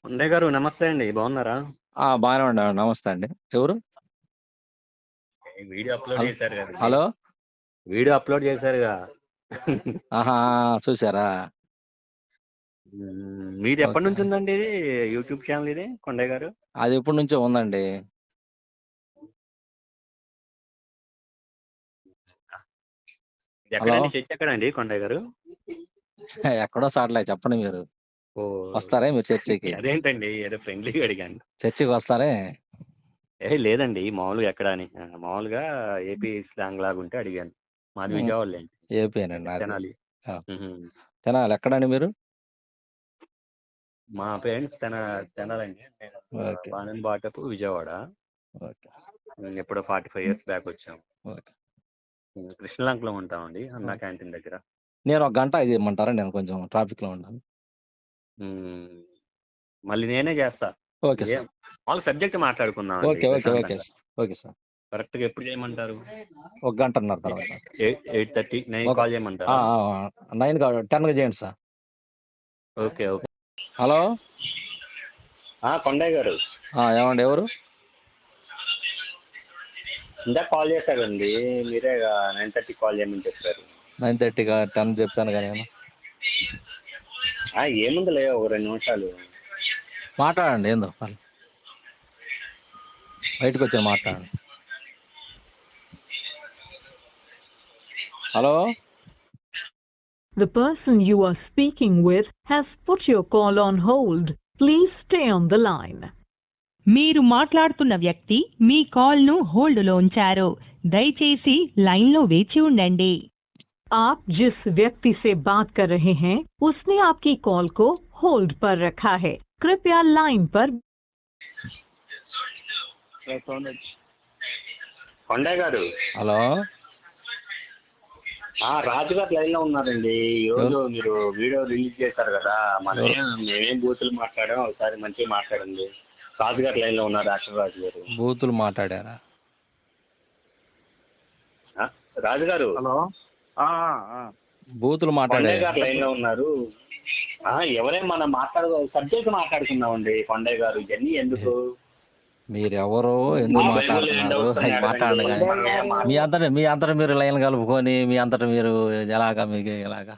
ఉండే గారు నమస్తే అండి, బాగున్నారా? బాగానే ఉండ నమస్తే అండి. ఎవరు? వీడియో అప్లోడ్ చేశారు కదండి. హలో, వీడియో అప్లోడ్ చేశారుగా. ఆహా, చూసారా? మీది ఎప్పటి ఓకే. నుంచి ఉందండి ఇది యూట్యూబ్ ఛానల్ ఇది కొండయ్య గారు? అది ఎప్పటి నుంచో ఉందండి. ఎక్కడండి చర్చ్ ఎక్కడండి కొండయ్య గారు? ఎక్కడో సాట్లే చెప్పండి మీరు. ఓ వస్తారే మీరు చర్చికి? అదేంటండి ఏదో ఫ్రెండ్లీగా అడిగాను. చర్చికి వస్తారే? లేదండి, మామూలుగా ఎక్కడ అని, మామూలుగా ఏపీ స్లాంగ్ లాగా ఉంటే అడిగాను. మాది విజయవాడలే అండి. ఏపీనండి నాది. తెనాలి. తెనాలి. ఎక్కడండి మీరు? మా పేరెంట్స్ తెనాలండి. నేను బాణన్ బాటపు విజయవాడ. ఎప్పుడో 45 years బ్యాక్ వచ్చాం. కృష్ణలంకలో ఉంటామండి, అన్నా క్యాంటీన్ దగ్గర. నేను ఒక గంట ఇది ఇమ్మంటారా? నేను కొంచెం ట్రాఫిక్ లో ఉన్నాను. మళ్ళీ నేనే చేస్తా. Okay sir. వాళ్ళ సబ్జెక్ట్ మాట్లాడుకుందాం. Okay okay okay okay sir. Correct గా ఎప్పుడు చేయమంటారు? ఒక గంటన్నర తర్వాత. 8:30, 9 కాల్ చేయమంటారా? 9 కాదు, 10 చేయండి sir. Okay okay. Hello, Kondaiah గారు. ఏమండి, ఎవరు? ఇందాక కాల్ చేశారండి, మీరే 9:30 కాల్ చేయమని చెప్పారు. 9:30 10 చెప్పాను కానీ నేను. ఏముందిలే, ఒక 2 నిమిషాలు మాట్లాడండి. ఏందో బయటకు వచ్చి మాట్లాడండి. Hello. The person you are speaking with has put your call on hold. Please stay on the line. మీరు మాట్లాడుతున్న వ్యక్తి మీ కాల్ ను హోల్డ్ లో ఉంచారు. దయచేసి లైన్ లో వేచి ఉండండి. आप जिस व्यक्ति से बात कर रहे हैं उसने आपकी कॉल को होल्ड पर रखा है. कृपया लाइन पर. కొండయ్య గారు. హలో. రాజు గారు లైన్ లో ఉన్నారండి. ఈ రోజు మీరు వీడియో రిలీజ్ చేశారు కదా, మేమేం బూతులు మాట్లాడాం, ఒకసారి మంచిగా మాట్లాడండి. రాజు గారు లైన్ లో ఉన్నారు, డాక్టర్ రాజు గారు. బూతులు మాట్లాడారా? రాజు గారు. హలో. బూతులు మాట్లాడారు. గారు లైన్ లో ఉన్నారు. ఎవరే మనం సబ్జెక్ట్ మాట్లాడుకుందామండి. కొండయ్య గారు ఇవన్నీ ఎందుకు? మీరెవరో ఎందుకు మాట్లాడుతున్నారు? మాట్లాడండి కానీ మీ అంతటా మీరు లైన్ కలుపుకొని మీ అంతటా మీరు ఎలాగా మీకు ఎలాగా?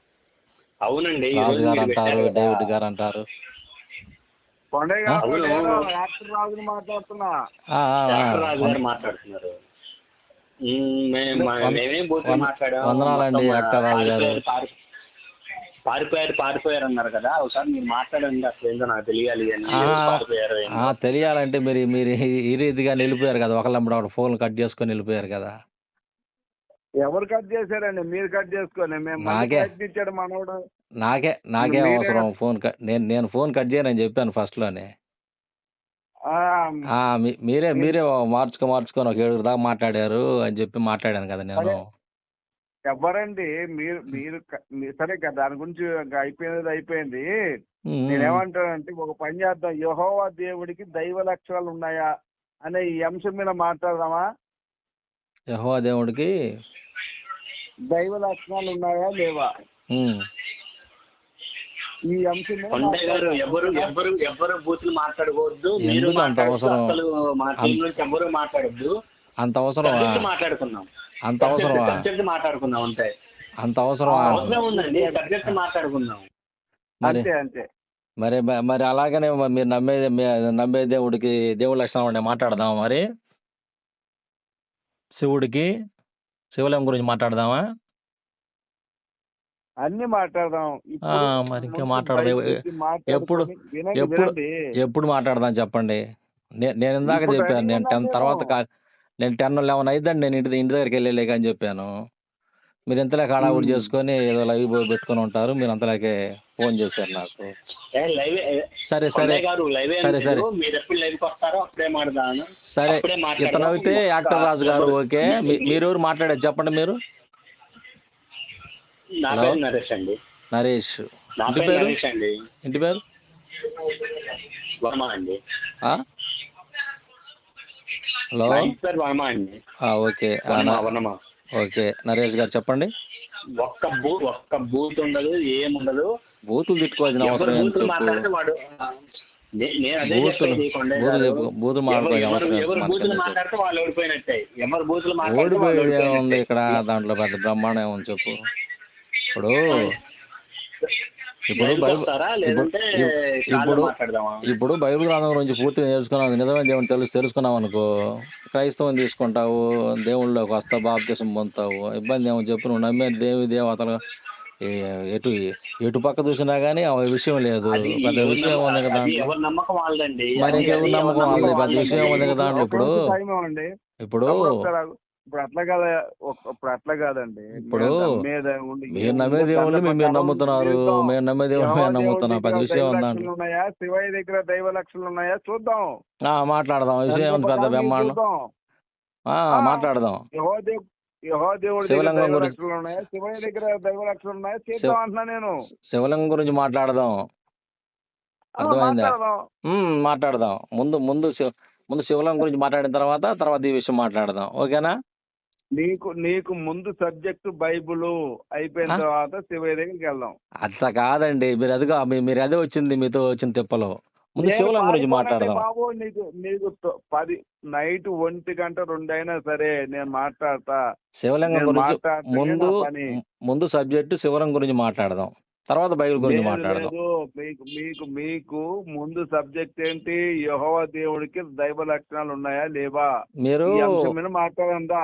అవునండి, రాజు గారు అంటారు, డేవిడ్ గారు అంటారు. వందనాలండి యాక్టర్ రాజు గారు. పారిపోయారు అన్నారు కదా, ఒకసారి మీరు మాట్లాడండి. అసలు ఏందో నాకు తెలియాలి. తెలియాలంటే మీరు ఈ రీతిగా నిలిపోయారు కదా, ఒకళ్ళప్పుడు ఫోన్ కట్ చేసుకొని వెళ్ళిపోయారు కదా. ఎవరు కట్ చేశారండి? మీరు కట్ చేసుకొని. నాకే అవసరం ఫోన్ కట్. నేను ఫోన్ కట్ చేయనని చెప్పాను ఫస్ట్ లోనే. మీరే మార్చుకొని ఒక 7 దాకా మాట్లాడారు అని చెప్పి మాట్లాడాను కదా నేను. ఎవరండి మీరు సరే కదా, దాని గురించి అయిపోయింది. నేనేమంటానంటే, ఒక పని చేద్దాం. యెహోవా దేవుడికి దైవ లక్షణాలు ఉన్నాయా అనే ఈ అంశం మీద మాట్లాడదామా? యెహోవా దేవుడికి దైవ లక్షణాలు ఉన్నాయా లేవా ఈ అంశం మీద ఎవరు బూతులు మాట్లాడకూడదు. ఎందుకు అంత అవసరం? ఎవరు మాట్లాడద్దు. అంత అవసరం మాట్లాడుకుందాం. అంత అవసరం సబ్జెక్ట్ మాట్లాడుకుందాం. అంతే. అంత అవసరం ఉందండి, సబ్జెక్ట్ మాట్లాడుకుందాం. అంతే. మరి అలాగనే మీరు నమ్మే దేవుడికి దేవుడి లక్షణం ఉండే మాట్లాడదామా? మరి శివలింగం గురించి మాట్లాడదామా? అన్ని మాట్లాడదాం. మరి ఇంకా మాట్లాడదాం. ఎప్పుడు మాట్లాడదాం చెప్పండి. నేను ఇందాక చెప్పాను, నేను 10 తర్వాత నేను 10, 11 అయిద్దండి నేను ఇంటి దగ్గరికి వెళ్ళలేక అని చెప్పాను. మీరు ఇంతలేక హడావుడి చేసుకొని ఏదో లైవ్ పెట్టుకొని ఉంటారు. మీరు అంతలేకే ఫోన్ చేశారు నాకు. సరే ఇతను అయితే యాక్టర్ రాజు గారు. ఓకే, మీరెవరు మాట్లాడేది చెప్పండి. మీరు? నరేష్. ఇంటి పేరు హలో. ఓకే నరేష్ గారు చెప్పండి. ఒక్క బూత్ ఉండదు, ఏముండదు. బూతులు తిట్టుకోవాల్సిన అవసరం ఏంటి చెప్పు? నేను అదే బూతులు చెప్పేది కొండే బూతులు గారు. చెప్పు బూతులు మాట్లాడుకోవాలి అవసరం ఎవరు మనకి బూతులు ఎందుకు? మాట్లాడితే వాళ్ళు ఓడిపోయినట్టే. ఎవరు బూతులు మాట్లాడితే వాళ్ళు ఓడిపోయేది ఏముంది ఓడిపోయినట్టే. ఇక్కడ? దాంట్లో పెద్ద బ్రహ్మాండం ఏముంది చెప్పు. ఇప్పుడు ఇప్పుడు లైవ్కి బైబిల్ వస్తారా ఇప్పుడు లేదంటే కాల్లో ఇప్పుడు మాట్లాడదామా? ఇప్పుడు బైబిల్ గ్రంథం గురించి పూర్తిగా నేర్చుకున్నావు, నిజమైన దేవుని తెలుసుకున్నావు అనుకో, క్రైస్తవం తీసుకుంటావు, దేవుళ్ళలోకి వస్తావు, బాప్తిసం పొందుతావు, ఇబ్బంది ఏమో చెప్పు. నువ్వు నమ్మే దేవతలు ఎటు ఎటు పక్క చూసినా గానీ ఆ విషయం లేదు, అది పెద్ద విషయం ఉంది కదా అది దాంట్లో. ఎవరి నమ్మకం వాళ్ళదండి. మరి అది ఇంకెవరి అది ఎవరి నమ్మకం నమ్మకం వాళ్ళది, పెద్ద వాళ్ళదండి. విషయం ఉంది కదా దాంట్లో. ఇప్పుడు టైం ఇవ్వండి. ఇప్పుడు ఇప్పుడు అట్లా కాదా, ఇప్పుడు అట్లా కాదండి. ఇప్పుడు నమ్మేదేముంది, మీరు నమ్మే దేవుళ్ళు మీరు నమ్ముతున్నారు, మేము నమ్మే దేవుళ్ళు మేము నమ్ముతున్నాం, పెద్ద విషయం ఉంది దాంట్లో. ఉన్నాయా, శివయ్య దగ్గర దైవ లక్షణాలు ఉన్నాయా చూద్దాం. మాట్లాడదాం, విషయం ఉంది పెద్ద బ్రహ్మాండం. మాట్లాడదాం. యెహోవా దేవుడి దగ్గర శివలింగం దైవ గురించి లక్షణాలు ఉన్నాయా, శివయ్య దగ్గర దైవ లక్షణాలు ఉన్నాయా చేద్దాం అంటున్నా నేను. శివలింగం గురించి మాట్లాడదాం, అర్థమైందా? మాట్లాడదాం. ముందు ముందు శివలింగం గురించి మాట్లాడిన తర్వాత ఈ విషయం మాట్లాడదాం, ఓకేనా? నీకు ముందు సబ్జెక్టు బైబుల్ అయిపోయిన తర్వాత శివయ్య దగ్గరికి వెళ్దాం. అంత కాదండి, మీరు అదే వచ్చింది, మీతో వచ్చిన తిప్పలో. ముందు శివలింగం గురించి మాట్లాడదాం. బాబు నీకు 10 నైట్ 1 గంట 2 అయినా సరే నేను మాట్లాడతా. శివలింగం గురించి ముందు సబ్జెక్టు శివలింగం గురించి మాట్లాడదాం, తర్వాత బైబిల్ గురించి మాట్లాడదాం. మీకు ముందు సబ్జెక్ట్ ఏంటి? యెహోవా దేవుడికి దైవ లక్షణాలు ఉన్నాయా లేవా? మీరు మాట్లాడందా?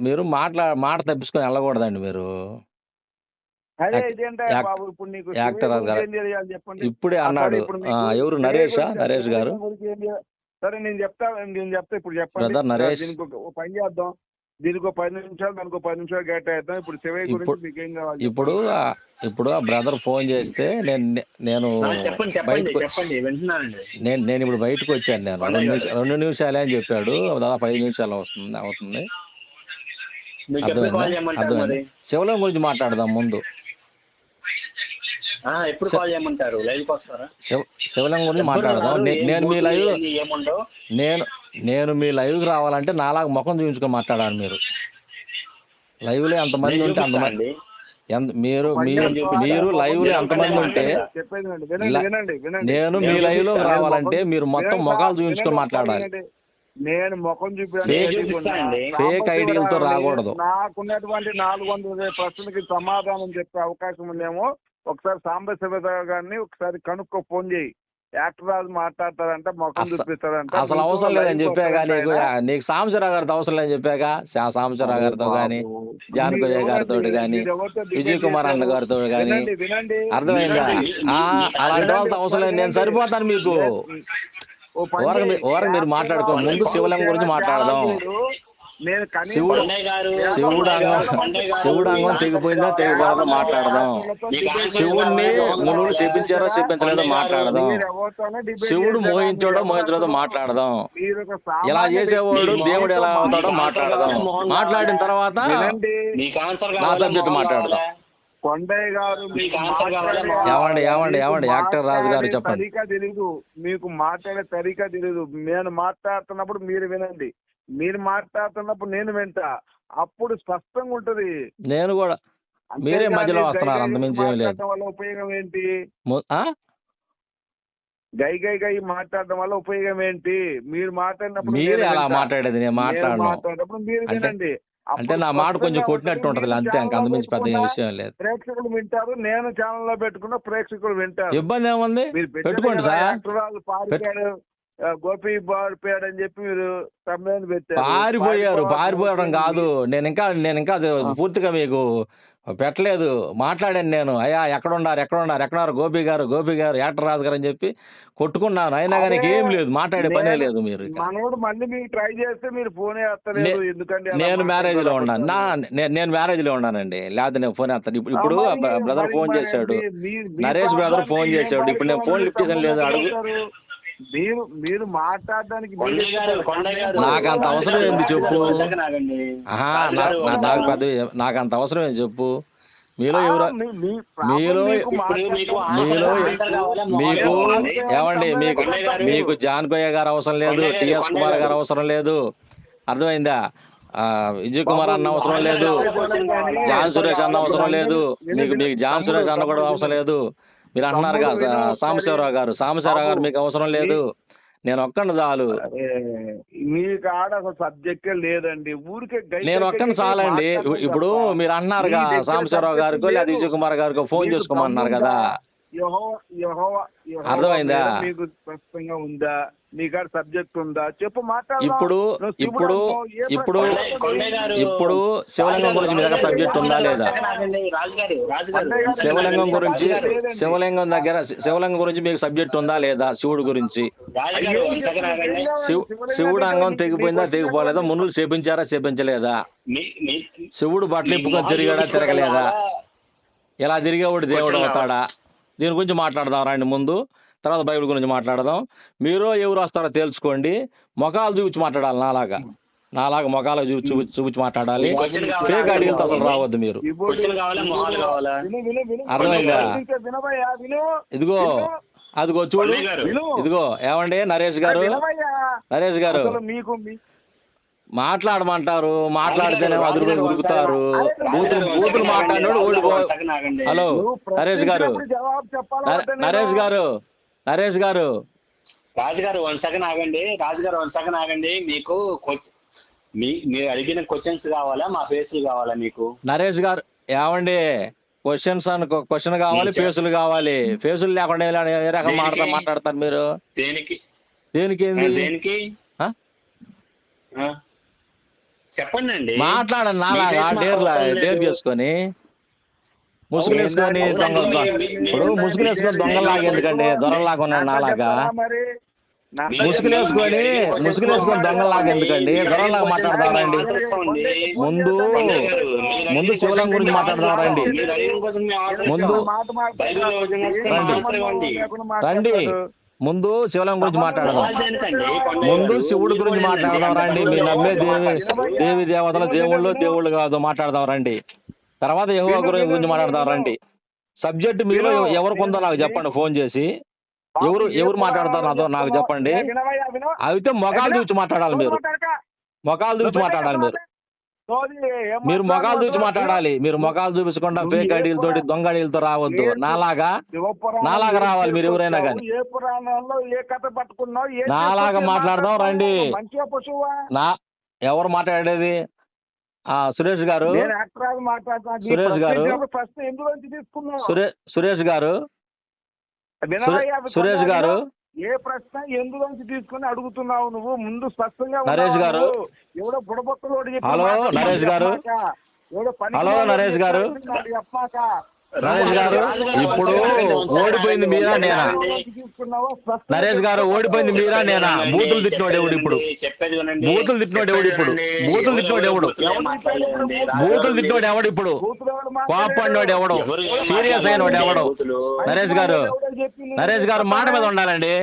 మీరు మాట తప్పించుకొని వెళ్ళకూడదండి. మీరు యాక్టర్ చెప్పండి. ఇప్పుడే అన్నాడు ఎవరు? నరేష్ గారు. సరే నేను చెప్తా ఇప్పుడు చెప్పండి. బ్రదర్ నరేష్, పని చేద్దాం. దీనికి 10 నిమిషాలు, దానికి 10 నిమిషాలు కేటాయిద్దాం. ఇప్పుడు శివయ్య గురించి మీకు ఏం కావాలి? ఇప్పుడు ఆ బ్రదర్ ఫోన్ చేస్తే నేను ఇప్పుడు బయటకు వచ్చాను. నేను 2 నిమిషాలే అని చెప్పాడు, దాదాపు 5 నిమిషాలు అవుతుంది. అర్థమైంది. శివలింగం గురించి మాట్లాడదాం ముందు. శివలింగం గురించి మాట్లాడదాం. నేను మీ లైవ్ కి రావాలంటే నాలాగా ముఖం చూపించుకొని మాట్లాడాలి. మీరు లైవ్ లో ఎంతమంది ఉంటే అంతమంది, మీరు లైవ్ లో ఎంతమంది ఉంటే, నేను మీ లైవ్ లో రావాలంటే మీరు మొత్తం ముఖాలు చూపించుకొని మాట్లాడాలి. నేను ముఖం ఫేక్ ఐడియాలతో రాకూడదు. నాకున్నటువంటి 400 ప్రశ్నలకి సమాధానం చెప్పే అవకాశం ఉందేమో. ఒకసారి సాంబశివ గారిని ఒకసారి కనుక్కో, ఫోన్ చేయి. యాక్టర్ రాజు మాట్లాడతారంట, ముఖం చూపిస్తారంట. అసలు అవసరం లేదని చెప్పాగా నీకు సాంబశివరావు గారితో అవసరం లేదని చెప్పాగా. సాంబశివరావు గారితో గాని, జానకయ్య గారితో గాని, విజయ్ కుమార్ అన్న గారితో గాని, అర్థమైందా? అలాంటి వాళ్ళతో అవసరం లేదు, నేను సరిపోతాను మీకు. మీరు మాట్లాడుకో, ముందు శివలింగం గురించి మాట్లాడదాం. శివుడు అంగం తెగిపోయిందా తెగిపోయిందో మాట్లాడదాం. శివుడిని మునులు చెప్పించారో చెప్పించలేదో మాట్లాడదాం. శివుడు మోహించలేదో మాట్లాడదాం. ఇలా చేసేవాడు దేవుడు ఎలా అవుతాడో మాట్లాడదాం. మాట్లాడిన తర్వాత నా సబ్జెక్ట్ మాట్లాడదాం. ఏమండి యాక్టర్ రాజు గారు చెప్పండి. తెలీదు మీకు, మాట్లాడే తరీకా తెలీదు. నేను మాట్లాడుతున్నప్పుడు మీరు వినండి, మీరు మాట్లాడుతున్నప్పుడు నేను వింటా, అప్పుడు స్పష్టంగా ఉంటది. నేను కూడా, మీరే మధ్యలో వస్తున్నారు, అంతమించి ఏం లేదు. వల్ల ఉపయోగం ఏంటి? గై మాట్లాడడం వల్ల ఉపయోగం ఏంటి? మీరు మాట్లాడినప్పుడు మీరే అలా మాట్లాడేది, నేను మాట్లాడినప్పుడు మీరు వినండి. అంటే నా మాట కొంచెం కొట్టినట్టు ఉంటది అంతే, అంతమించి పెద్ద విషయం లేదు. ప్రేక్షకులు వింటారు, నేను ఛానల్ లో పెట్టుకున్న ప్రేక్షకులు వింటారు. ఇబ్బంది ఏముంది, పెట్టుకోండి సార్. గోపి పారిపోయాడు అని చెప్పి మీరు తమ్ముని పెట్టారు. పారిపోవడం కాదు, నేను ఇంకా పూర్తిగా మీకు పెట్టలేదు, మాట్లాడాను నేను. అయ్యా ఎక్కడున్నారు గోపి గారు యాక్టర్ రాజు గారు అని చెప్పి కొట్టుకున్నాను. అయినా కానీ ఏం లేదు, మాట్లాడే పనే లేదు. మీరు మళ్ళీ మీకు ట్రై చేస్తే మీరు ఫోన్ వేస్తలేదు, ఎందుకంటే నేను మ్యారేజ్ లో ఉన్నాను. నేను మ్యారేజ్ లో ఉన్నానండి, లేకపోతే నేను ఫోన్ వేస్తాను. ఇప్పుడు బ్రదర్ ఫోన్ చేశాడు, నరేష్ బ్రదర్ ఫోన్ చేశాడు. ఇప్పుడు నేను ఫోన్ లిఫ్ట్ చేసాను లేదు, అడుగు. మీరు మాట్లాడడానికి నాకు అంత అవసరం ఏంది చెప్పు? నాకు అంత అవసరం ఏంది చెప్పు? మీలో ఏమండి, మీకు జానకయ్య గారు అవసరం లేదు, టిఎస్ కుమార్ గారు అవసరం లేదు, అర్థమైందా? విజయ్ కుమార్ అన్న అవసరం లేదు, జాన్ సురేష్ అన్న అవసరం లేదు, మీకు జాన్ సురేష్ అన్న కూడా అవసరం లేదు. మీరు అంటున్నారుగా సాంబశివరావు గారు మీకు అవసరం లేదు, నేను ఒక్కడిని చాలు. మీకు ఆడ అసలు సబ్జెక్టే లేదండి, ఊరికే నేను ఒక్కడిని చాలండి. ఇప్పుడు మీరు అంటున్నారుగా సాంబశివరావు గారికో లేదా విజయ్ కుమార్ గారికో ఫోన్ చేసుకోమన్నారు కదా, అర్థమైందా? మీకు స్పష్టంగా ఉందా, మీకు సబ్జెక్ట్ ఉందా చెప్పు, ఇప్పుడు ఇప్పుడు ఇప్పుడు ఇప్పుడు శివలింగం గురించి మీ దగ్గర సబ్జెక్ట్ ఉందా లేదా? శివలింగం గురించి మీకు సబ్జెక్ట్ ఉందా లేదా? శివుడు గురించి, శివుడు అంగం తెగిపోయిందా తెగిపోలేదా? మునులు చేపించారా చేపించలేదా? శివుడు బట్టలు ఇప్పుకొని తిరిగాడా తిరగలేదా? ఇలా తిరిగేవాడు దేవుడు అవుతాడా? దీని గురించి మాట్లాడదాం రండి ముందు, తర్వాత బైబిల్ గురించి మాట్లాడదాం. మీరు ఎవరు వస్తారో తెలుసుకోండి, మొఖాలు చూపించి మాట్లాడాలి. నాలాగా మొఖాలు చూపించి మాట్లాడాలి. ఫేక్ ఐడియాలతో అసలు రావద్దు మీరు, అర్థమైందా? ఇదిగో అదిగో చూడు, ఇదిగో ఏమండి నరేష్ గారు మాట్లాడమంటారు, మాట్లాడితేనే అదురు ఉరుకుతారు. బూతులు మాట్లాడినాడు ఓడిపో. హలో నరేష్ గారు రాజుగారు వన్ సెకండ్ ఆగండి. మీకు మీరు అడిగిన క్వశ్చన్స్ కావాలా, మా ఫేసులు కావాలా మీకు? నరేష్ గారు ఏమండి, క్వశ్చన్ కావాలి, ఫేసులు కావాలి. ఫేసులు లేకుండా ఏ రకం మాట్లాడతారు మీరు? దేనికి చెప్పండి అండి, మాట్లాడండి. నాలాగా డేర్ చేసుకొని ముసుగులేసుకొని ఇప్పుడు ముసుగులేసుకొని దొంగలాగా ఎందుకండి? దొరలాగా ఉన్నాడు నాలాగా. ముసుగులేసుకొని దొంగలాగా ఎందుకండి? దొరలాగా మాట్లాడదామండి. ముందు శివలింగం గురించి మాట్లాడదామండి. రండి ముందు శివలింగం గురించి మాట్లాడదాం. ముందు శివుడి గురించి మాట్లాడదాం రండి. మీరు నమ్మే దేవి దేవతలు దేవుళ్ళు కాదు, మాట్లాడదాం రండి. తర్వాత యెహోవా గురించి మాట్లాడదాం రండి. సబ్జెక్ట్ మీలో ఎవరికి ఉందో నాకు చెప్పండి, ఫోన్ చేసి ఎవరు మాట్లాడతారు నాతో నాకు చెప్పండి. అయితే మొఖాలు చూసి మాట్లాడాలి. మీరు మొఖాలు చూసి మాట్లాడాలి. మీరు మొఖాలు చూసి మాట్లాడాలి. మీరు మొఖాలు చూపించకుండా ఫేక్ ఐడీలతోటి దొంగ ఐడీలతో రావద్దు. నాలాగా రావాలి. మీరు ఎవరైనా కానీ నాలాగా మాట్లాడదాం రండి. ఎవరు మాట్లాడేది? సురేష్ గారు ఏ ప్రశ్న ఎందులోంచి తీసుకుని అడుగుతున్నావు నువ్వు? ముందు స్పష్టంగా నరేష్ గారు, ఎవడో బుడబొక్కలోడు హలో నరేష్ గారు, ఇప్పుడు ఓడిపోయింది మీరా నేనా? నరేష్ గారు ఓడిపోయింది మీరా నేనా? బూతులు తిట్టినోడు ఎవడు ఇప్పుడు? బూతులు తిట్టినోడు ఎవడు? కోపడినోడు ఎవడు? సీరియస్ అయినోడు ఎవడు? నరేష్ గారు మాట మీద ఉండాలండి.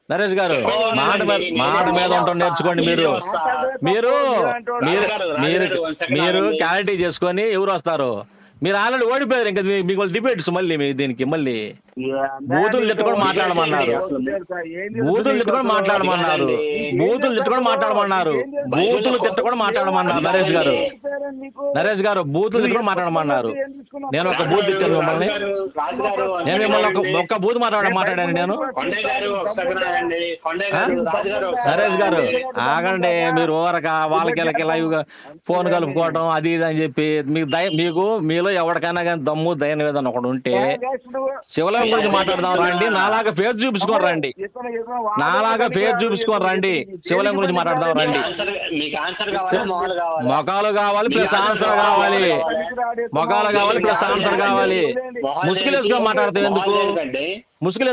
నరేష్ గారు మాట మీద ఉండటం నేర్చుకోండి. మీరు క్లారిటీ చేసుకొని ఎవరు వస్తారు? మీరు ఆల్రెడీ ఓడిపోయారు. ఇంకా మీకు డిబేట్స్ మళ్ళీ దీనికి మళ్ళీ బూతులు తిట్టుకొని మాట్లాడమన్నారు. బూతులు తిట్టుకొని మాట్లాడమన్నారు. నరేష్ గారు బూతులు తిట్టుకొని మాట్లాడమన్నారు. నేను ఒక బూత్ తిట్టాను మిమ్మల్ని? నేను మిమ్మల్ని ఒక్క బూత్ మాట్లాడాను నేను? నరేష్ గారు ఆగండి. మీరు ఓరక వాళ్ళకి లైవ్ గా ఫోన్ కలుపుకోవడం అది ఇది అని చెప్పి మీకు మీలో ఎవరికైనా కానీ దమ్ము దయన ఏదైనా ఒకటి ఉంటే శివలింగం గురించి మాట్లాడదాం రండి. నాలాగా ఫేస్ చూపించుకొని రండి. శివలింగం గురించి మాట్లాడదాం రండి. మొఖాలు కావాలి ప్లస్ ఆన్సర్ కావాలి. ముసుగులు వేసుకొని మాట్లాడతాం ఎందుకు? ముసుగులు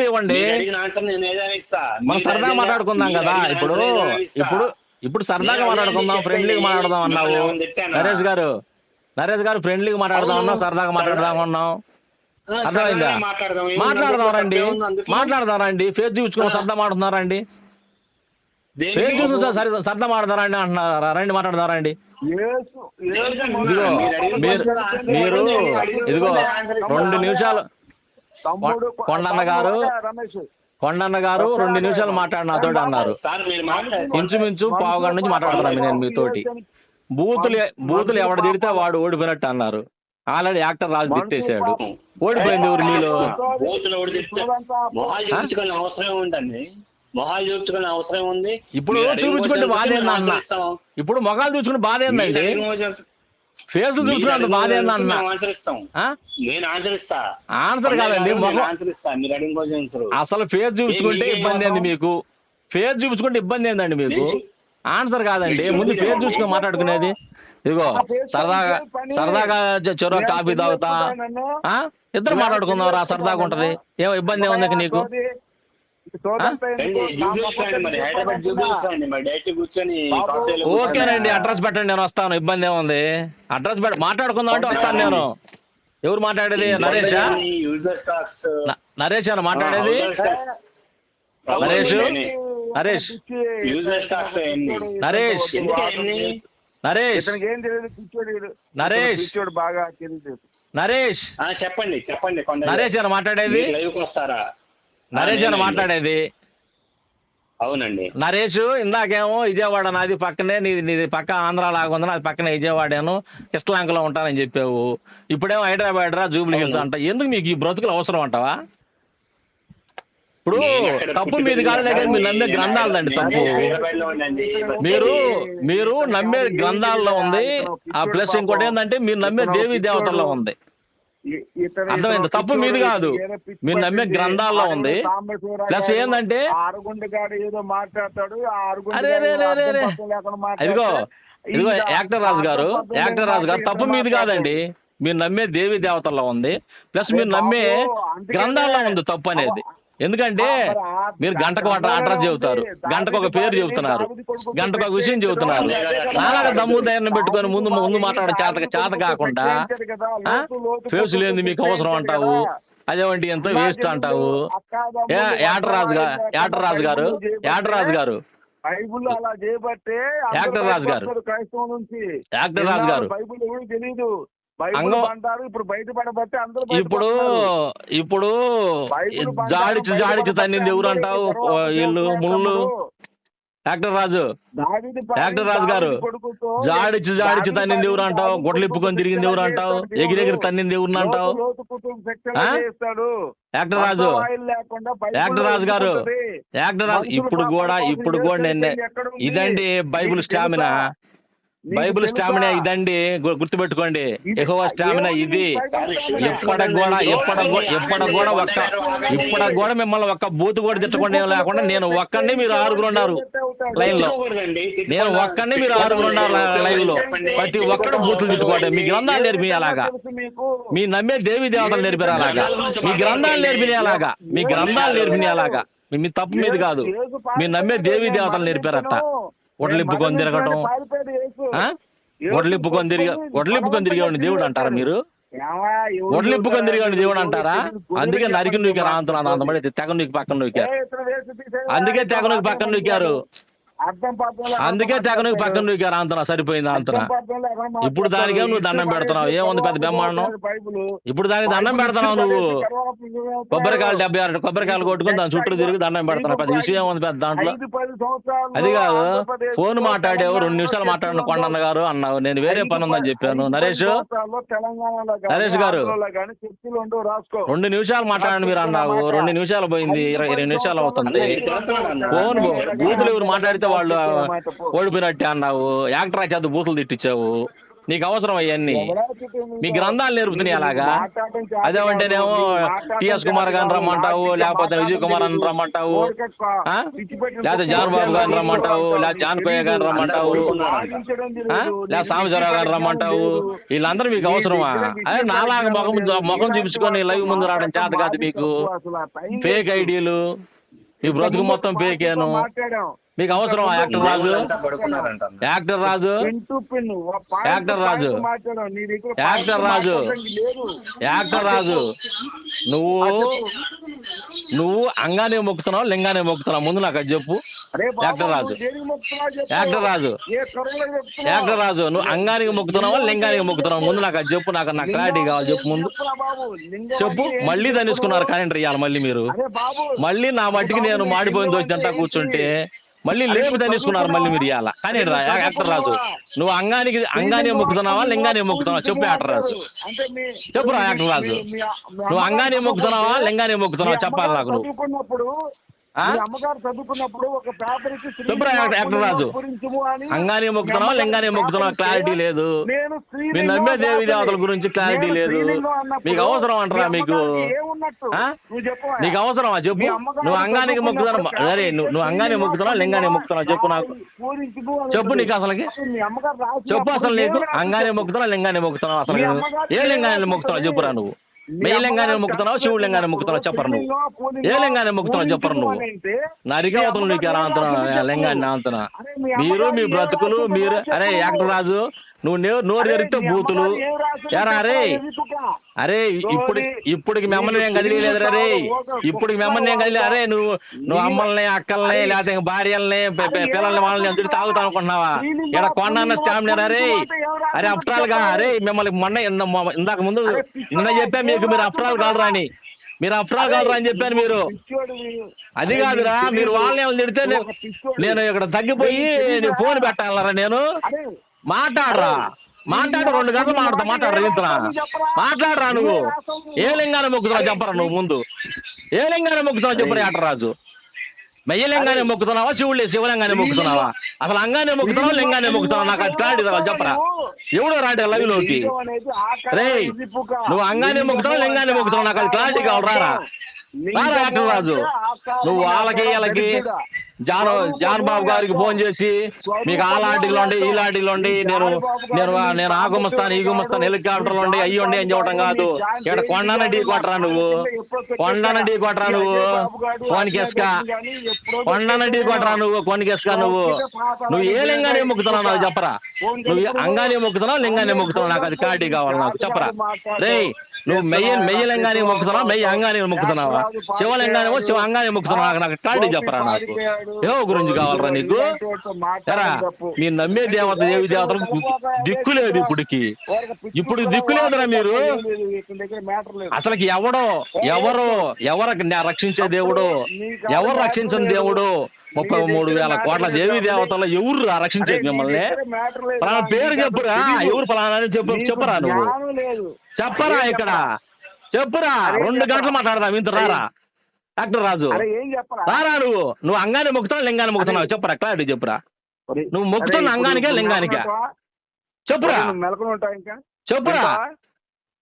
తీయండి. మనం సరదాగా మాట్లాడుకుందాం కదా. ఇప్పుడు సరదాగా మాట్లాడుకుందాం, ఫ్రెండ్లీగా మాట్లాడదాం అన్నావు నరేష్ గారు ఫ్రెండ్లీగా మాట్లాడదాం అన్నాం, సరదాగా మాట్లాడదాం అన్నాం. అర్థమైందా? మాట్లాడదాం రండి. ఫేస్ చూపించుకుని సరదా మాట్లాడుతున్నారండి. ఫేస్ చూసుకుని సరదా మాట్లాడదారండి అంటున్నారా? రండి మాట్లాడదాం రండి. ఇదిగో 2 నిమిషాలు కొండన్న గారు 2 నిమిషాలు మాట్లాడిన నాతోటి అన్నారు. ఇంచుమించు పావుగంట నుంచి మాట్లాడుతున్నాను నేను మీతోటి. బూతులు ఎవడు తిడితే వాడు ఓడిపోయినట్టు అన్నారు. ఆల్రెడీ యాక్టర్ రాజు తిట్టేశాడు. ఓడిపోయింది ఎవరు మీలో? మొహాలు చూపించుకునే అవసరం ఉందండి. మొహాలు చూపించుకునే అవసరం ఉంది. ఇప్పుడు చూపించుకుంటే బాధ ఏందన్న? ఇప్పుడు మొగాలు చూపించుకుంటే బాధ ఏందండి? ఫేస్ చూపించుకుంటే బాధ ఏందన్న? నేను ఆన్సర్ ఇస్తా. ఆన్సర్ కాదండి, ఆన్సర్ ఇస్తా. మీరు అడిగిన క్వశ్చన్స్ అసలు ఫేస్ చూపించుకుంటే ఇబ్బంది ఏంది మీకు? ఫేస్ చూపించుకుంటే ఇబ్బంది ఏందండి మీకు? ఆన్సర్ కాదండి, ముందు ఫేస్ చూసుకొని మాట్లాడుకునేది. ఇదిగో సరదాగా చెరువు కాఫీ తాగుతా ఇద్దరు మాట్లాడుకుందాం, సరదాగా ఉంటది. ఏమో ఇబ్బంది ఏముంది నీకు? ఓకేనండి, అడ్రస్ పెట్టండి, నేను వస్తాను. ఇబ్బంది ఏముంది? అడ్రస్ మాట్లాడుకుందాం అంటే వస్తాను నేను. ఎవరు మాట్లాడేది? నరేషా? నరేష్ అని మాట్లాడేది? నరేష్ నరేష్ నరేష్ నరేష్ నరేష్ నరేష్ చెప్పండి చెప్పండి. నరేష్ అని మాట్లాడేది? నరేష్ అని మాట్లాడేది? అవునండి. నరేష్ ఇందాకేమో విజయవాడ నాది పక్కనే, నీది పక్క ఆంధ్ర లాగా ఉంది, నాది పక్కనే విజయవాడను, కిష్టలాంకలో ఉంటానని చెప్పావు. ఇప్పుడేమో హైదరాబాద్ రా, జూబ్లీ హిల్స్ అంట. ఎందుకు మీకు ఈ బ్రతుకులు అవసరం అంటావా? ఇప్పుడు తప్పు మీది కాదు దగ్గర మీరు నమ్మే గ్రంథాలదండి తప్పు. మీరు నమ్మే గ్రంథాల్లో ఉంది. ఆ ప్లస్ ఇంకోటి ఏంటంటే మీరు నమ్మే దేవీ దేవతల్లో ఉంది. అర్థమైంది? తప్పు మీది కాదు, మీరు నమ్మే గ్రంథాల్లో ఉంది. ప్లస్ ఏంటంటే ఇదిగో ఇదిగో యాక్టర్ రాజు గారు తప్పు మీది కాదండి, మీరు నమ్మే దేవీ దేవతల్లో ఉంది. ప్లస్ మీరు నమ్మే గ్రంథాల్లో ఉంది తప్పు అనేది. ఎందుకంటే మీరు గంటకు అడ్రస్ చెబుతారు, గంటకు ఒక పేరు చెబుతున్నారు, గంటకు ఒక విషయం చెబుతున్నారు. నాలాగా దమ్ము ధైర్యం పెట్టుకొని ముందు మాట్లాడడం చేత కాకుండా ఫేస్ లేని మీకు అవసరం అంటావు. అదేవంటి ఎంతో వేస్ట్ అంటావు. యాక్టర్ రాజు గారు యాక్టర్ రాజు గారు ఇప్పుడు జాడిచి తన్నింది ఎవరు అంటావు? వీళ్ళు ముళ్ళు. యాక్టర్ రాజు గారు జాడిచి తన్నింది ఎవరు అంటావు? గొడ్లిప్పుకొని తిరిగింది ఎవరు అంటావు? ఎగిరెగిరి తన్నింది ఎవరు అంటావు? యాక్టర్ రాజు గారు ఇప్పుడు కూడా నేను ఇదండి బైబిల్ స్టామినా ఇదండి, గుర్తుపెట్టుకోండి. యెహోవా స్టామినా ఇది. ఇప్పటికి కూడా మిమ్మల్ని ఒక్క బూత్ కూడా తిట్టకుండా లేకుండా నేను ఒక్కడిని, మీరు 6 ఉన్నారు లైవ్ లో. నేను ఒక్కడిని, మీరు 6 ఉన్నారు లైవ్ లో. ప్రతి ఒక్కడు బూతులు తిట్టుకోండి. మీ గ్రంథాలు నేర్పి అలాగా, మీ నమ్మే దేవి దేవతలు నేర్పిన అలాగా, మీ గ్రంథాలు నేర్పిన అలాగా. మీ తప్పు మీద కాదు, మీరు నమ్మే దేవి దేవతలు నేర్పారట. ఒడ్లిప్పుకొని తిరగటం, ఒడ్లిప్పుకొని తిరిగేవాడిని దేవుడు అంటారా మీరు? ఒడ్లిప్పుకొని తిరిగేవాడిని దేవుడు అంటారా? అందుకే నరికి నూకారు అంటున్నాను. అంతమంది తెగ నూకి పక్కన నూకారు. అందుకే తెగ నూకి పక్కన నూకారు. అంటున్నా. సరిపోయింది అంటున్నా. ఇప్పుడు దానికేమో నువ్వు దండం పెడుతున్నావు. ఏముంది పెద్ద బ్రహ్మాండం? ఇప్పుడు దానికి దండం పెడుతున్నావు నువ్వు. కొబ్బరికాయలు 76 కొబ్బరికాయలు కొట్టుకుని దాని చుట్టూ తిరిగి దండం పెడుతున్నావు. పెద్ద విషయం ఏముంది పెద్ద దాంట్లో? అది కాదు, ఫోన్ మాట్లాడావు, 2 నిమిషాలు మాట్లాడిన కొండన్న గారు అన్నావు. నేను వేరే పని ఉందని చెప్పాను. నరేష్ గారు 2 నిమిషాలు మాట్లాడండి మీరు అన్నావు. 2 నిమిషాలు పోయింది, 20 నిమిషాలు అవుతుంది. ఫోన్ బూతులు ఎవరు మాట్లాడితే వాళ్ళు ఓడిపోయినట్టే అన్నావు. యాక్టర్ చేత బూతులు తిట్టించావు. నీకు అవసరం అవన్నీ? మీ గ్రంథాలు నేర్పుతున్నాయి అలాగా. అదేమంటేనేమో టిఎస్ కుమార్ గారిని రమ్మంటావు, లేకపోతే విజయ్ కుమార్ అని రమ్మంటావు, లేకపోతే జాన్ బాబు గారిని రమ్మంటావు, లేకపోతే జాన్కోయ్య గారిని రమ్మంటావు, లేదా సాంబశివరావు గారిని రమ్మంటావు. వీళ్ళందరూ మీకు అవసరమా? అదే నాలాగా ముఖం చూపించుకొని లైవ్ ముందు రావడం చేత కాదు మీకు. ఫేక్ ఐడీలు, ఈ బ్రతుకు మొత్తం ఫేకేను. మీకు అవసరం? యాక్టర్ రాజు నువ్వు అంగానే మొక్కుతున్నావు, లింగానే మొక్కుతున్నావు? ముందు నాకు అది చెప్పు. యాక్టర్ రాజు నువ్వు అంగానికి మొక్కుతున్నావా, లింగానికి మొక్కుతున్నావు? ముందు నాకు అది చెప్పు. నాకు క్లారిటీ కావాలి. చెప్పు ముందు చెప్పు. మళ్ళీ ధనిసుకున్నారు క్యాలెండర్ ఇవ్వాలి. మళ్ళీ మీరు నా మట్టికి నేను మాడిపోయింది వచ్చిందంటా కూర్చుంటే మళ్ళీ లేపు తీసుకున్నారు మళ్ళీ మీరు ఇవాళ. కానీ యాక్టర్ రాజు, నువ్వు అంగానే మొక్కుతున్నావా లింగానే మొక్కుతున్నావా చెప్పు యాక్టర్ రాజు, చెప్పురా యాక్టర్ రాజు. నువ్వు అంగానే మొక్కుతున్నావా లింగానే మొక్కుతున్నావా చెప్పాలి నాకు. నువ్వు అమ్మగారు చదువుకున్నప్పుడు ఒక పేపర్ చెప్పురా యాక్టర్ రాజు, అంగానే మొక్కుతున్నావా లింగానే మొక్కుతున్నావా క్లారిటీ లేదు. మీరు నమ్మే దేవి దేవతల గురించి క్లారిటీ లేదు. మీకు అవసరం అంటారా? మీకు నీకు అవసరమా చెప్పు. నువ్వు అంగానికి మొక్కుతున్నావు, అరే నువ్వు అంగానే మొక్కుతున్నావా లింగానే మొక్కుతున్నావు చెప్పు నాకు. చెప్పు నీకు అసలుకి చెప్పు. అసలు నీకు అంగానే మొక్కుతున్నావు లింగానే మొక్కుతున్నావు అసలు ఏ లింగాన్ని మొక్కుతున్నావు చెప్పురా. నువ్వు మెయ్యి లింగాన్ని మొక్కుతున్నావు శివుడు లింగాన్ని మొక్కుతున్నావు చెప్పరు. నువ్వు ఏ లింగాన్ని మొక్కుతున్నావు చెప్పరు. నువ్వు నరికవతలు నీకు ఎలా అంటున్నా లింగాన్ని అంటున్నా. మీరు మీ బ్రతుకులు మీరు. అరే యాక్టర్ రాజు, నువ్వు నోరు తెరిస్తే బూతులు ఎరా. అరే ఇప్పటికి మిమ్మల్ని నేను కదిలేదు రే. ఇప్పటికి మిమ్మల్ని నేను కదిలే. అరే నువ్వు అమ్మల్ని అక్కల్ని లేకపోతే భార్యల్ని పిల్లల్ని వాళ్ళని అందరూ తాగుతా అనుకుంటున్నావా? ఇక్కడ కొండ స్టామినా రే. అరే అఫ్టరాల్గా అరే మిమ్మల్ని ఇందాక ముందు నిన్న చెప్పా మీకు మీరు అఫ్టరాల్ కాదురా అని. మీరు అఫ్టరాల్ కాదురా అని చెప్పాను. మీరు అది కాదురా, మీరు వాళ్ళని తిడితే నేను ఇక్కడ తగ్గిపోయి నీకు ఫోన్ పెట్టాలరా. నేను మాట్లాడరా 2 గంటలు మాట్లాడరా ఇంతనా మాట్లాడరా. నువ్వు ఏ లింగాన్ని మొక్కుతున్నావు చెప్పరా. నువ్వు ముందు ఏ లింగాన్ని మొక్కుతున్నావు చెప్పరా యాక్టర్ రాజు. మెయ్య లింగాన్ని మొక్కుతున్నావా శివలింగాన్ని మొక్కుతున్నావా? అసలు అంగాన్ని మొక్కుతున్నావా లింగాన్ని మొక్కుతున్నావా? నాకు అది క్లారిటీ చెప్పరా. ఎవడో రాండి లైవ్ లోకి. రే నువ్వు అంగాన్ని మొక్కుతున్నావా లింగాన్ని మొక్కుతున్నావు? నాకు అది క్లారిటీ కావాలరా యాక్టర్ రాజు. నువ్వు వాళ్ళకి జాన్ బాబు గారికి ఫోన్ చేసి మీకు ఆ లాంటిలో ఉండి ఈ లాంటిలో ఉండి నేను ఆ గుమ్మస్తాను ఈ గుమ్మస్తాను హెలికాప్టర్లు ఉండి అయ్యి ఉండి అని చెప్పడం కాదు. ఇక్కడ కొండన ఢీ కొట్టరా నువ్వు. కొండన ఢీ కొట్టరా నువ్వు. కోనికేసుకా కొండన ఢీ కొట్టరా నువ్వు. కోనికేసుకా నువ్వు ఏ లింగాన్ని మొక్కుతున్నావు నాకు చెప్పరా. నువ్వు అంగాన్ని మొక్కుతున్నావు లింగాన్ని మొక్కుతున్నావు? నాకు అది క్లారిటీ కావాలి నాకు చెప్పరా. రే నువ్వు మెయ్య లింగాన్ని మొక్కుతున్నావు మెయ్యి అంగాన్ని మొక్కుతున్నావా? శివలింగానేమో శివ అంగాన్ని మొక్కుతున్నావు? నాకు క్లారిటీ చెప్పరా. నాకు ఏవో గురించి కావాలరా నీకు. ఎరా మీరు నమ్మే దేవి దేవతలకు దిక్కు లేదు. ఇప్పుడు దిక్కు లేదురా. మీరు అసలుకి ఎవరికి రక్షించే దేవుడు ఎవరు రక్షించని దేవుడు? 33,000 కోట్ల దేవి దేవతలు ఎవరు రక్షించేది మిమ్మల్ని? పలానా పేరు చెప్పురా. ఎవరు పలానా చెప్పరా. నువ్వు చెప్పరా ఇక్కడ చెప్పురా. 2 గంటలు మాట్లాడదాం ఇంత రారా యాక్టర్ రాజు. రారా నువ్వు అంగాన్ని మొక్కుతున్నావు లింగాన్ని మొక్కుతున్నావు చెప్పరా. క్లారిటీ చెప్పురా. నువ్వు మొక్కుతున్న అంగానికే లింగానికే చెప్పురా.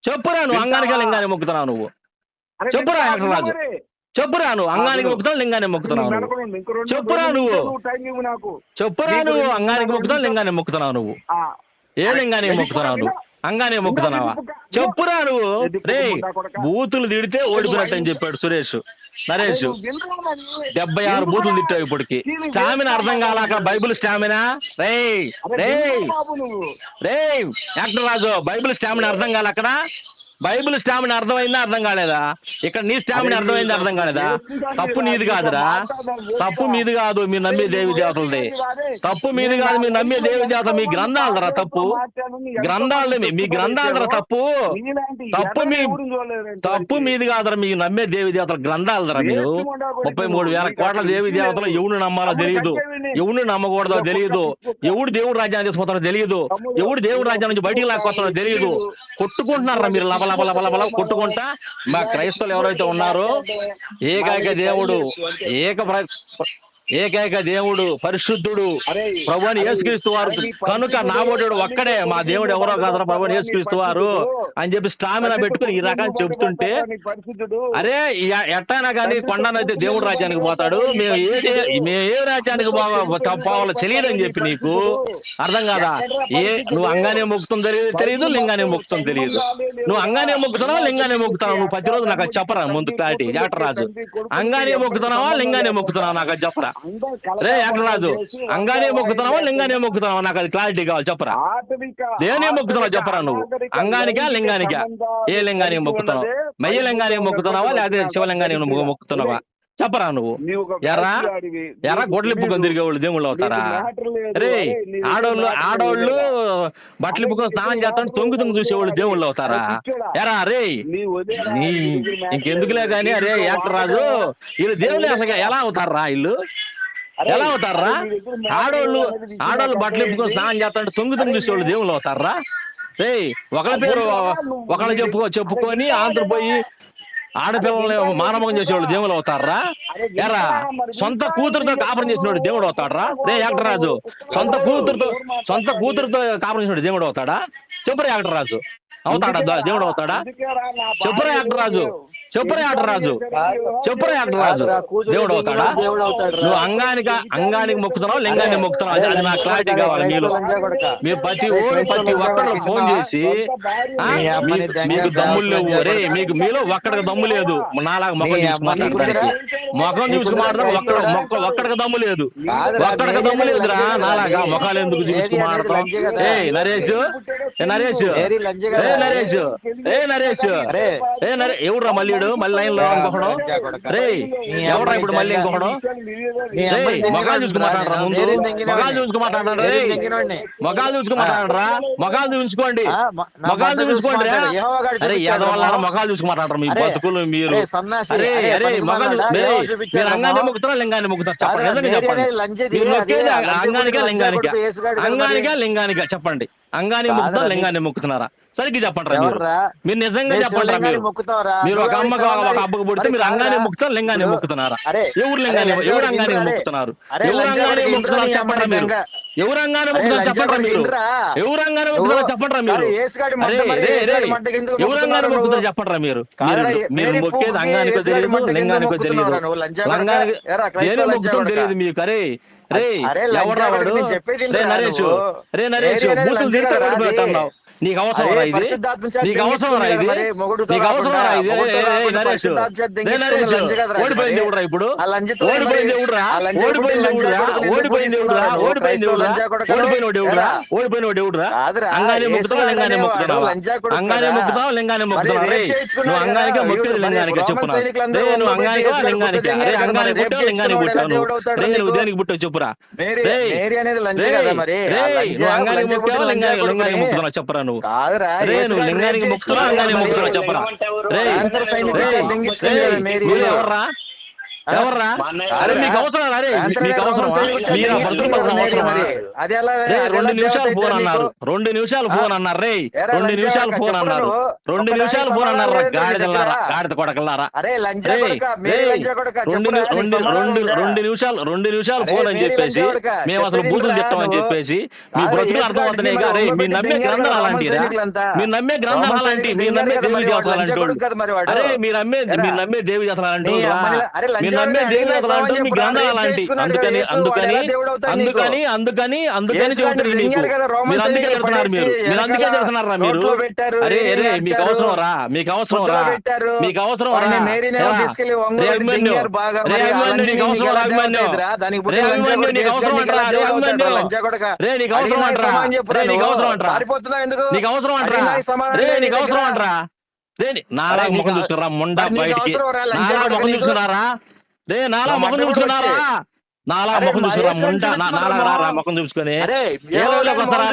చెప్పురా నువ్వు అంగానికే లింగాన్ని మొక్కుతున్నావు నువ్వు చెప్పురా యాక్టర్ రాజు. చెప్పురా నువ్వు అంగానికి మొక్కుతున్నావు లింగాన్ని మొక్కుతున్నావు చెప్పురా. నువ్వు అంగానికి మొక్కుతున్నావు లింగాన్ని మొక్కుతున్నావు నువ్వు ఏ లింగానికి మొక్కుతున్నావు? నువ్వు అంగానే మొక్కుతున్నావా చెప్పురా. నువ్వు రే బూతులు తిడితే ఓడిపోయినట్టు అని చెప్పాడు నరేష్. 76 బూతులు తిట్టావు ఇప్పటికి. స్టామినా అర్థం కాల అక్కడ బైబిల్ స్టామినా. రే యాక్టర్ రాజు బైబిల్ స్టామినా అర్థం కాల అక్కడ. బైబిల్ స్టామినా అర్థమైందా అర్థం కాలేదా? ఇక్కడ నీ స్టామినా అర్థమైందా అర్థం కాలేదా? తప్పు నీది కాదురా. తప్పు మీది కాదు మీరు నమ్మే దేవి దేవతలది. తప్పు మీది కాదు మీరు నమ్మే దేవి దేవత. మీ గ్రంథాలరా తప్పు. మీ గ్రంథాలరా తప్పు. తప్పు మీది కాదురా. మీ నమ్మే దేవి దేవతల గ్రంథాలరా. మీరు 33,000 కోట్ల దేవి దేవతలు ఎవరు నమ్మాలో తెలియదు, ఎవరు నమ్మకూడదో తెలియదు, ఎవడు దేవుడు రాజ్యాన్ని తీసుకుపోతారో తెలియదు, ఎవడు దేవుడు రాజ్యం నుంచి బయటికి లాక్కొస్తారో తెలియదు. కొట్టుకుంటున్నారా మీరు లబలబలబల కొట్టుకుంటా. మా క్రైస్తవులు ఎవరైతే ఉన్నారో ఏకైక దేవుడు పరిశుద్ధుడు ప్రభువుని యేసుక్రీస్తు వారు కనుక నాబోటుడు ఒక్కడే మా దేవుడు ఎవరో కాదురా ప్రభువుని యేసుక్రీస్తు వారు అని చెప్పి స్టామినా పెట్టుకుని ఈ రకాన్ని చెబుతుంటే అరే ఎట్టైనా కానీ కొండనైతే దేవుడు రాజ్యానికి పోతాడు. మేము ఏ రాజ్యానికి పోవాలో తెలియదని చెప్పి నీకు అర్థం కాదా? నువ్వు అంగానే మొక్కుతాం తెలియదు, లింగానే మొక్కుతాం తెలియదు. నువ్వు అంగానే మొక్కుతున్నావా లింగానే మొక్కుతున్నావు? నువ్వు ప్రతిరోజు నాకు అది చెప్పరా ముందు క్లారిటీ. యాక్టర్ రాజు అంగానే మొక్కుతున్నావా లింగానే మొక్కుతున్నావా నాకు అది చెప్పరా. రే యాక్టర్ రాజు అంగానే మొక్కుతున్నావా లింగానే మొక్కుతున్నావా నాకు అది క్లారిటీ కావాలి చెప్పరా. దేనే మొక్కుతున్నావు చెప్పరా. నువ్వు అంగానికా లింగానికా? ఏ లింగానికి మొక్కుతున్నావు? మెయ్య లింగానికి మొక్కుతున్నావా లేకపోతే శివలింగానికి మొక్కుతున్నావా చెప్పరా. నువ్వు ఎర్ర గొడ్లిప్పుకొని తిరిగేవాళ్ళు దేవుళ్ళు అవుతారా? రే ఆడోళ్ళు బట్టలిప్పుకొని స్నానం చేస్తాను తొంగి చూసేవాళ్ళు దేవుళ్ళు అవుతారా? ఎరా రే ఇంకెందుకులే గాని. అరే యాక్టర్ రాజు వీళ్ళు దేవుళ్ళు అసలు ఎలా అవుతారా? వీళ్ళు అరే, ఎలా అవుతారా? అరే, మీ దగ్గర మాట ఆడోళ్ళు అనేది విజయం ఆడోళ్ళు బట్టలు అంటే ఇప్పుకొని స్నానం చేస్తాంటే తొంగి చూసేవాళ్ళు దేవుళ్ళు అవుతారా? ఒకళ్ళ పేరు ఒకళ్ళు చెప్పుకొని ఆంధ్ర పోయి ఆడపిల్లల్ని మానభంగం చేసేవాళ్ళు దేవుళ్ళు అవుతారా? ఎరా సొంత కూతురుతో కాపురం చేసినోడు దేవుడు అవుతాడరా? రే యాక్టరాజు, సొంత కూతురుతో కాపురం చేసినోడు దేవుడు అవుతాడా? చెప్పురా యాక్టరాజు, అవుతాడా? దేవుడు అవుతాడా? చెప్పురా యాక్టరాజు, చెప్పురా యాక్టరాజు, చెప్పురా యాక్టరాజు, దేవుడు అవుతాడా? నువ్వు అంగానికి మొక్కుతున్నావు, లింగాన్ని మొక్కుతున్నావు. అది నాకు క్లారిటీ కావాలి. మీరు ప్రతి ఒక్కరు ఫోన్ చేసి మీకు దమ్ములు లేవు రే, మీలో ఒక్కడికి దమ్ము లేదు. నాలాగా ముఖం చూసి మాట్లాడడానికి, ముఖం చూసి మాట్లాడడం ఒక్కడికి దమ్ము లేదు. ఒక్కడికి దమ్ము లేదురా. నాలాగా ముఖాలు ఎందుకు చూసుకు మాట్లాడతాం? ఏ నరేష్, ఎవడ్రా మళ్ళీ లైన్ లో అనుకోవడం? రే ఎవడ్రా ఇప్పుడు మళ్ళీ ఇంకొకడం? మొగాలు చూసుకు మాట్లాడరా, ముందు మొగాలు చూసుకు మాట్లాడరా, మొగాలు చూసుకు మాట్లాడరా, మొగాలు చూసుకోండి, మొగాలు చూసుకోండి రా. అరే ఎదవల్ల మొగాలు చూసుకు మాట్లాడరా మీ బతుకులు మీరు. అరే అరే మొగాలు మీరు అంగాన్ని మొక్కుతారా లింగాన్ని మొక్కుతారా? చెప్పండి, నిజంగా చెప్పండి. మీరు మొక్కేది అంగానికా లింగానికా చెప్పండి. అంగాన్ని మొక్కుతారా లింగాన్ని మొక్కుతున్నారా? సరిగ్గా చెప్పండి రా మీరు. మీరు నిజంగా చెప్పండి రా. మీరు ఒక అమ్మకు ఒక అబ్బకు పుడితే మీరు అంగాన్ని మొక్కుతారా లింగాన్ని మొక్కుతున్నారా? ఎవరు అంగానికి మొక్కుతున్నారు? ఎవరు అంగానికి మొక్కుతున్నారు చెప్పండి రా మీరు. ఎవరు అంగాన్ని మొక్కుతున్నారు చెప్పండి రా మీరు. ఎవరు అంగాన్ని మొక్కుతున్నారు చెప్పండి రా మీరు. అరే రే రే ఎవరు అంగాన్ని మొక్కుతారు చెప్పండి రా మీరు. మీరు మొక్కేది అంగానికో తెలియదు, లింగానికో తెలియదు. లింగానికి ఏదో మొక్కుతాం తెలియదు మీకు. అరే రే ఎవడ్రా వాడు? రే నరేష్ బూతులు తిరిగితే ఓడిపోతున్నావు. నీకు అవసరం ఇది? నీకు అవసరం ఇది? నీకు అవసరం ఇది? నరేష్ ఓడిపోయింది ఎవడురా ఇప్పుడు? ఓడిపోయింది ఎవడురా? ఓడిపోయింది ఎవడురా? ఓడిపోయింది ఎవడురా? ఓడిపోయింది ఎవడురా? ఓడిపోయినోడు ఎవడురా? ఓడిపోయినోడు ఎవడురా? అంగానే మొక్కుతావు లింగానే మొక్కుతున్నావు? అంగానే మొక్కుతావు లింగానే మొక్కుతున్నావు? రే నువ్వు అంగానికే మొక్కేది లింగానికే చెప్పునా? రే నువ్వు అంగానికా లింగానికే? రే అంగానికి పుట్టావు లింగానికి పుట్టావు నువ్వు? రే నువ్వు దేనికి పుట్టావు చెప్పురా? రే నువ్వు అంగానికి మొక్కావా లింగానికి మొక్కుతున్నావు చెప్పురా? నువ్వు నువ్వు లింగానికి మొక్కుతున్నావు అంగానికి మొక్కుతున్నావు చెప్పరా? మీరు ఎవర్రా? ఎవర్రా? అరే మీకు అవసరం? అరే మీకు అవసరం? మీరు ఆ భద్రత అవసరమా? రే 2 నిమిషాలు ఫోన్ అన్నారు, 2 నిమిషాలు ఫోన్ అన్నారు. రే 2 నిమిషాలు ఫోన్ అన్నారు, 2 నిమిషాలు ఫోన్ అన్నారు. గాడిదలారా, గాడిద కొడకలారా. 2 నిమిషాలు ఫోన్ అని చెప్పేసి మేము అసలు బూతులు చెప్తామని చెప్పేసి మీ బ్రతుకులు అర్థమవుతున్నాయి. రే మీరు నమ్మే గ్రంథాలు అలాంటిరా? మీరు నమ్మే గ్రంథాలు అలాంటి, మీరు నమ్మే దేవి దేవతలు అలాంటి. అరే మీరు నమ్మే దేవి దేవతలు అలాంటి, మీరు నమ్మే దేవి దేవతలు అంటే మీ గ్రంథాలు అలాంటి. అందుకని చెబుతారు మీకు. మీరు అందుకే తిడుతున్నారు, మీరు అందుకే తిడుతున్నారా మీరు? అరే అరే మీకు అవసరం రా, మీకు అవసరం రా, మీకు అవసరం రా. రే అభిమన్యు, రే అభిమన్యు నీకు అవసరం రా. అభిమన్యు, రే అభిమన్యు నీకు అవసరం అంటారా? రే అభిమన్యు, రే నీకు అవసరం అంటారా? రే నీకు అవసరం అంటారా? నీకు అవసరం అంటారా? రే నీకు అవసరం అంటారా? రే నాలా ముఖం చూసుకున్నారా ముండా బయటికి? నాలా ముఖం చూసుకున్నారా? రే నాలా ముఖం చూసుకున్నారా? నాలా ముఖం చూసుకురా ముండా, నాలా రా ముఖం చూసుకొని ఏ రోజులోకి వస్తారా?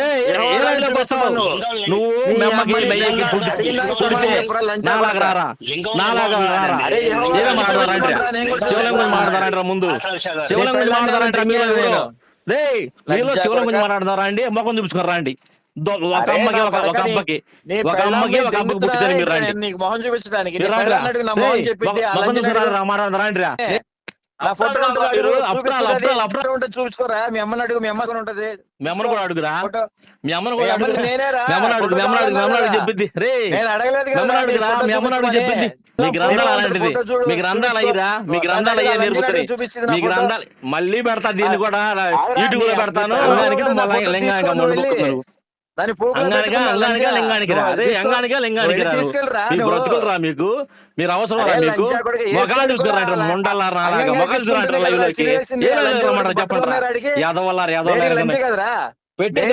ఏ రోజులోకి వస్తావు నువ్వు? మెమ్మకి మెయ్యకి పుడితే నాలాగా రారా, నాలాగా రారా. ఏదో మాట్లాడతారంటే శివలింగం గురించి మాట్లాడతారంటారా? ముందు శివలింగం గురించి మాట్లాడతారంటారా? మీరు రే మీలో శివలింగం గురించి మాట్లాడతారా అండి? ముఖం చూపించుకుని రండి. ఒక అమ్మకి ఒక అబ్బకి పుట్టించారు మీరు. రండి ముఖం చూసుకురా మాట్లాడతారా అండి? చూసుకోరా మీ అమ్మని అడుగు, మీ అమ్మ ఉంటది. మీ అమ్మను కూడా అడుగురా, మీ అమ్మను కూడా అడుగురా, మీ అమ్మను చెప్పింది. రే మెమ్మను అడుగురా, మీ అమ్మను అడుగు చెప్పింది. మీ గ్రంథాలు అలాంటిది, మీ గ్రంథాలు అయ్యిరా, మీ గ్రంథాలు అయ్యే నేర్పుతాయి. మీ గ్రంథాలు మళ్ళీ పెడతా, దీన్ని కూడా యూట్యూబ్ లో పెడతాను. అంగానిగా లింగానికి రా. రే అంగానిగా లింగానికి రా. మీ బ్రతుకులు రా మీకు, మీరు అవసరం రా మీకు. మొగాలు చూసుకురా ముండల్లా రాలాగా మొగాలు చూడండి లైవ్ లోకి. ఏ రమ్మంటారు చెప్పండి? యాదవల్లారు యాదవ పెట్టేసి